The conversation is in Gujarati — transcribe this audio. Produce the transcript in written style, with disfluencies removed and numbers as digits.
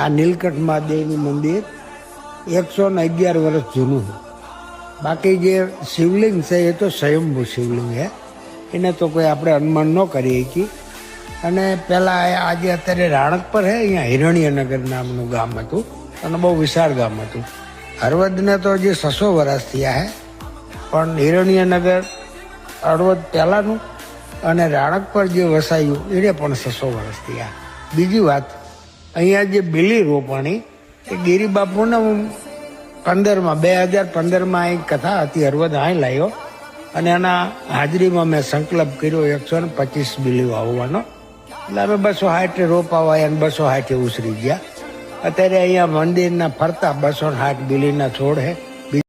આ નીલકંઠ મહાદેવનું મંદિર 111 વર્ષ જૂનું છે. બાકી જે શિવલિંગ છે એ તો સ્વયંભૂ શિવલિંગ છે, એને તો કોઈ આપણે અનુમાન ન કરી શકીએ. અને પહેલાં આજે અત્યારે રાણક પર છે, અહીંયા હિરણ્યનગર નામનું ગામ હતું અને બહુ વિશાળ ગામ હતું. હળવદને તો હજી 600 વર્ષ થયા છે, પણ હિરણ્યનગર હળવદ પહેલાંનું અને રાણક પર જે વસાયું એને પણ 600 વર્ષ થયા. બીજી વાત, અહીંયા જે બીલી રોપણી એ ગિરિબાપુને 2015માં એક કથા હતી, હળવદ અહીં લાવ્યો અને એના હાજરીમાં મેં સંકલ્પ કર્યો 125 બીલી વાવવાનો. એટલે અમે 260 રોપાવા અને 260 ઉછરી ગયા. અત્યારે અહીંયા મંદિરના ફરતા 260 બીલીના છોડ છે.